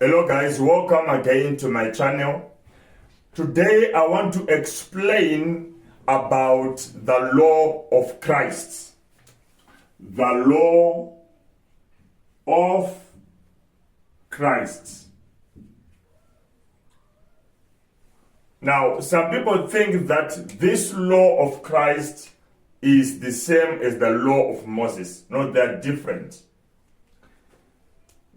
Hello guys, welcome again to my channel. Today I want to explain about the law of Christ. The law of Christ. Now, some people think that this law of Christ is the same as the law of Moses. No, they're different.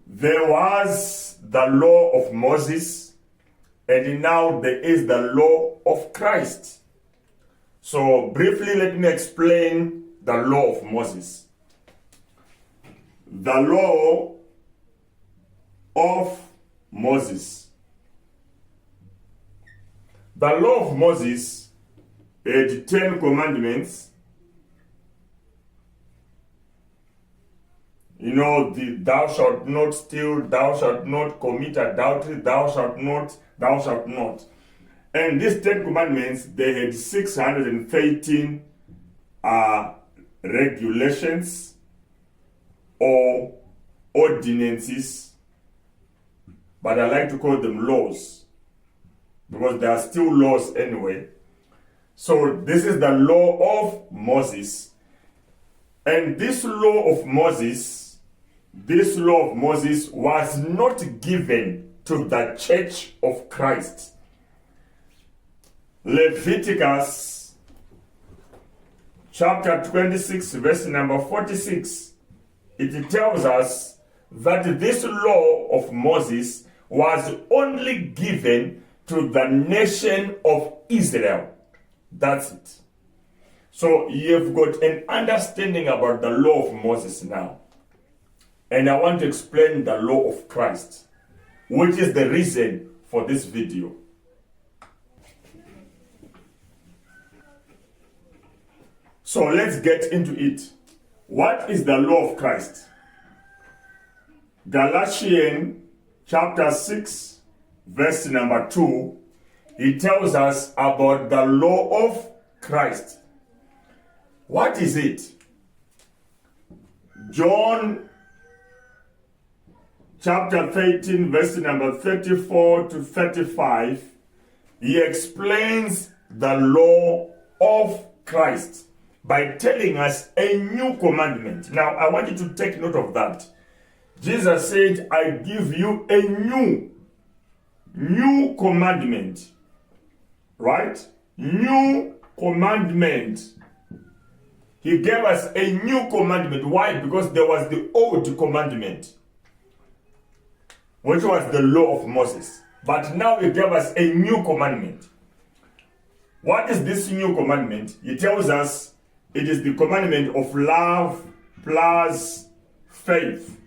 There was the law of Moses, and now there is the law of Christ. So briefly, let me explain the law of Moses. The law of Moses. The law of Moses had 10 commandments. You know, thou shalt not steal, thou shalt not commit adultery, thou shalt not, thou shalt not. And these 10 commandments, they had 613 regulations or ordinances, but I like to call them laws, because they are still laws anyway. So this is the law of Moses. And this law of Moses was not given to the church of Christ. Leviticus chapter 26, verse number 46, it tells us that this law of Moses was only given to the nation of Israel. That's it. So you've got an understanding about the law of Moses now. And I want to explain the law of Christ, which is the reason for this video. So let's get into it. What is the law of Christ? Galatians chapter 6, verse number 2, it tells us about the law of Christ. What is it? John chapter 13, verse number 34 to 35, he explains the law of Christ by telling us a new commandment. Now, I want you to take note of that. Jesus said, I give you a new commandment. Right? New commandment. He gave us a new commandment. Why? Because there was the old commandment, which was the law of Moses. But now he gave us a new commandment. What is this new commandment? He tells us it is the commandment of love plus faith.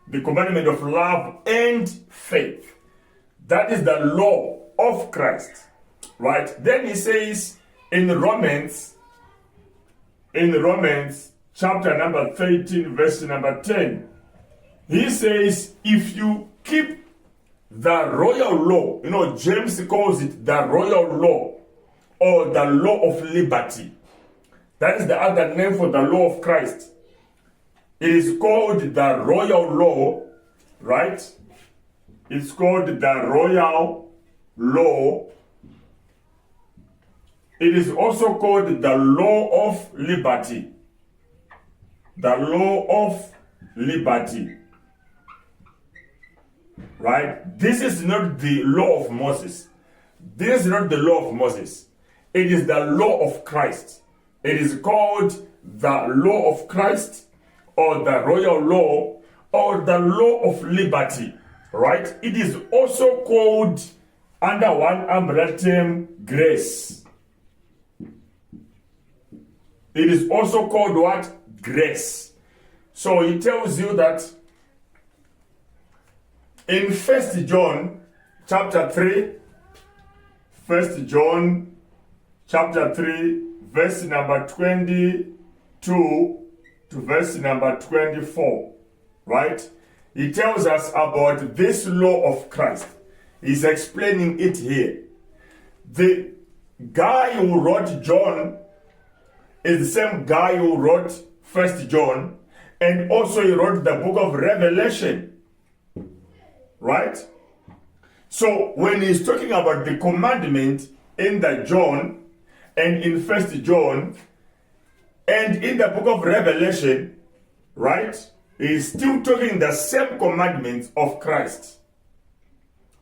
The commandment of love and faith. That is the law of Christ. Right? Then he says in Romans chapter number 13, verse number 10, he says, if you keep the royal law, you know, James calls it the royal law or the law of liberty. That is the other name for the law of Christ. It is called the royal law, right? It's called the royal law. It is also called the law of liberty. The law of liberty. Right? This is not the law of Moses. This is not the law of Moses. It is the law of Christ. It is called the law of Christ or the royal law or the law of liberty. Right? It is also called under one umbrella term, grace. It is also called what? Grace. So he tells you that in 1 John chapter 3, 1 John chapter 3, verse number 22 to verse number 24, right? He tells us about this law of Christ. He's explaining it here. The guy who wrote John is the same guy who wrote 1 John, and also he wrote the book of Revelation. Right? So when he's talking about the commandment in the John and in First John and in the book of Revelation, right? He's still talking the same commandments of Christ.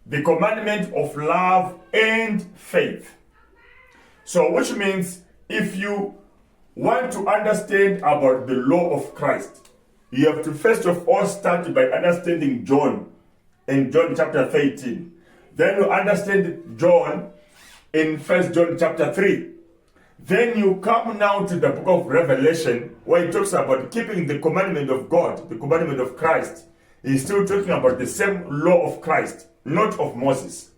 The commandment of love and faith. So which means if you want to understand about the law of Christ, you have to first of all start by understanding John in John chapter 13. Then you understand John in 1 John chapter 3. Then you come now to the book of Revelation, where he talks about keeping the commandment of God, the commandment of Christ. He's still talking about the same law of Christ, not of Moses.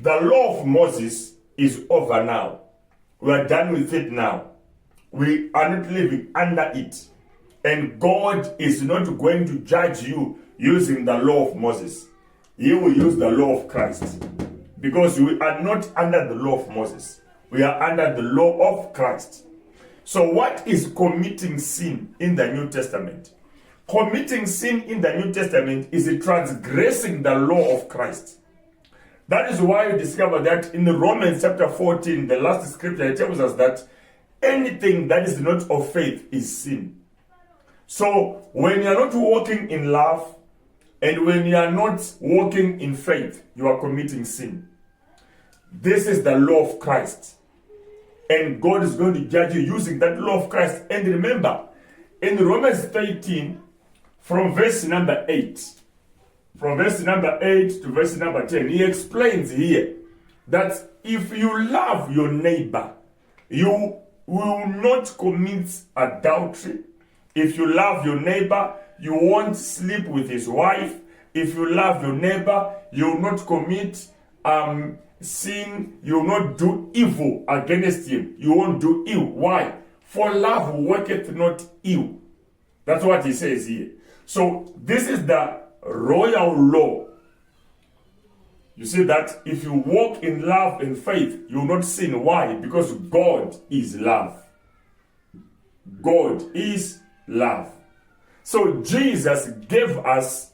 The law of Moses is over now. We are done with it now. We are not living under it. And God is not going to judge you using the law of Moses. He will use the law of Christ. Because we are not under the law of Moses. We are under the law of Christ. So what is committing sin in the New Testament? Committing sin in the New Testament is transgressing the law of Christ. That is why you discover that in the Romans chapter 14, the last scripture, it tells us that anything that is not of faith is sin. So when you are not walking in love and when you are not walking in faith, you are committing sin. This is the law of Christ. And God is going to judge you using that law of Christ. And remember, in Romans 13, from verse number 8, from verse number 8 to verse number 10, he explains here that if you love your neighbor, you will not commit adultery. If you love your neighbor, you won't sleep with his wife. If you love your neighbor, you will not commit sin. You will not do evil against him. You won't do ill. Why? For love worketh not ill. That's what he says here. So this is the royal law. You see that if you walk in love and faith, you will not sin. Why? Because God is love. God is love. So Jesus gave us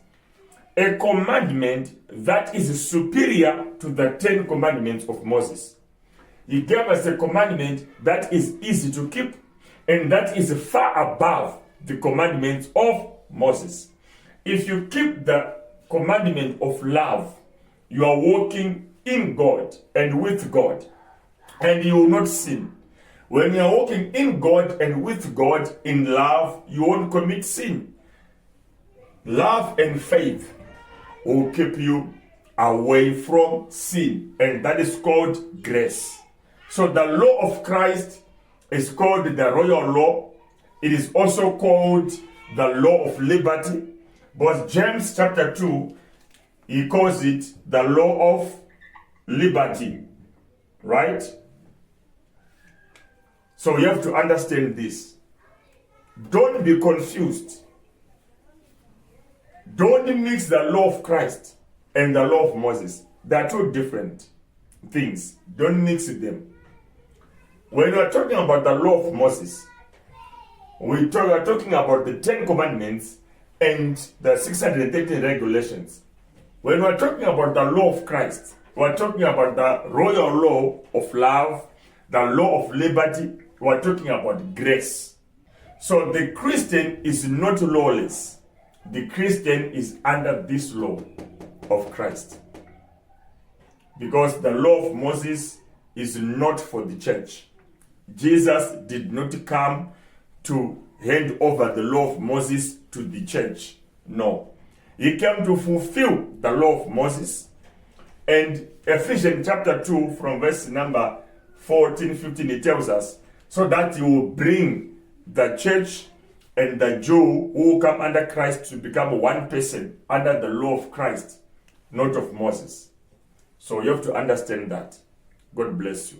a commandment that is superior to the 10 commandments of Moses. He gave us a commandment that is easy to keep and that is far above the commandments of Moses. If you keep the commandment of love, you are walking in God and with God, and you will not sin. When you are walking in God and with God in love, you won't commit sin. Love and faith will keep you away from sin, and that is called grace. So the law of Christ is called the royal law. It is also called the law of liberty. But James chapter 2, he calls it the law of liberty. Right? So you have to understand this. Don't be confused. Don't mix the law of Christ and the law of Moses. They are two different things. Don't mix them. When we are talking about the law of Moses, we are talking about the 10 commandments and the 613 regulations. When we are talking about the law of Christ, we are talking about the royal law of love, the law of liberty. We are talking about grace. So the Christian is not lawless. The Christian is under this law of Christ. Because the law of Moses is not for the church. Jesus did not come to hand over the law of Moses to the church. No. He came to fulfill the law of Moses. And Ephesians chapter 2 from verse number 14, 15, it tells us, so that he will bring the church and the Jew who will come under Christ to become one person under the law of Christ, not of Moses. So you have to understand that. God bless you.